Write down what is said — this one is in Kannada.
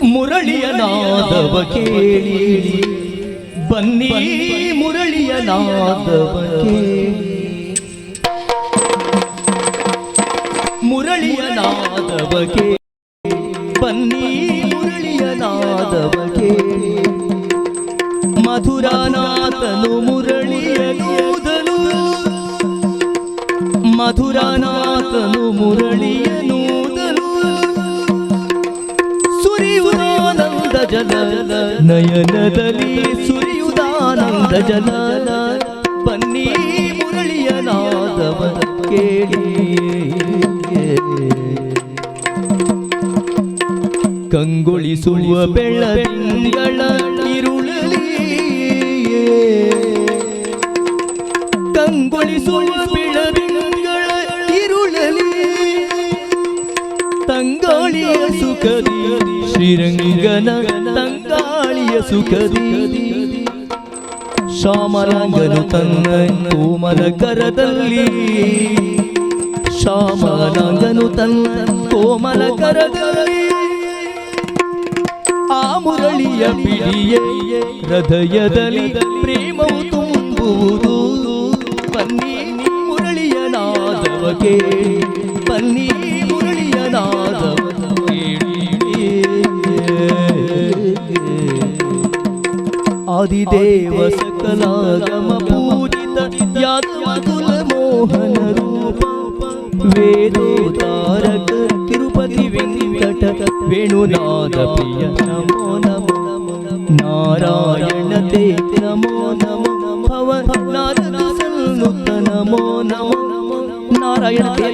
ಮುರಳಿಯ ನಾದವ ಕೇಳಿ ಬನ್ನಿ ಮುರಳಿಯ ನಾದವ ಕೇಳಿ ಮುರಳಿಯ ನಾದವ ಕೇಳಿ ಬನ್ನಿ ಮುರಳಿಯ ನಾದವ ಕೇಳಿ ಮಧುರನಾಥನು ಮುರಳಿಯನೂದನು ಮಧುರನಾಥನು ಮುರಳಿಯನೂದನು ಸುರಿಯುದಾನಂದ ಜಲ ನಯನದಲ್ಲಿ ಸುರಿಯುದಾನಂದ ಜಲ ಬನ್ನಿ ಮುರಳಿಯ ನಾದವ ಕೇಳಿ ಕಂಗೊಳಿಸುವ ಬೆಳದಿಂಗಳ ಇರುಳಲಿ ಕಂಗೊಳಿಸುವ ಬೆಳದಿಂಗಳ ಇರುಳಲಿ ತಂಗಾಳಿಯ ಸುಖದಿ ಶ್ರೀರಂಗನ ತಂಗಾಳಿಯ ಸುಖದಿ ಶ್ಯಾಮಲಾಂಗನು ತನ್ನ ಕೋಮಲ ಕರದಲ್ಲಿ ಶ್ಯಾಮಲಾಂಗನು ತನ್ನ ಕೋಮಲ ಕರದಲ್ಲಿ ಆ ಮುರಳಿಯ ಪಿಡಿಯ ಹೃದಯದಲ್ಲಿ ಪ್ರೇಮವು ತುಂಬುವುದು ಬನ್ನಿ ಮುರಳಿಯ ನಾದವ ಕೇಳಿ ಬನ್ನಿ ಮುರಳಿಯ ನಾದವ ಕೇಳಿ ಆದಿದೇವ ಸಕಲಾಗಮ ಪೂಜಿತ ಯಾದವ ಕುಲ ಮೋಹನ ರೂಪ ವೇದೋತಾರಕ ತಿರುಪತಿ ವೆಂಕಟ ವೇಣುನಾದ ಪ್ರಿಯ ನಮೋ ನಮೋ ನಾರಾಯಣ ತೇ ನಮೋ ನಮೋ ಭವ ನಾರದ ಸನ್ನುತ ನಮೋ ನಮೋ ನಾರಾಯಣ ತೇ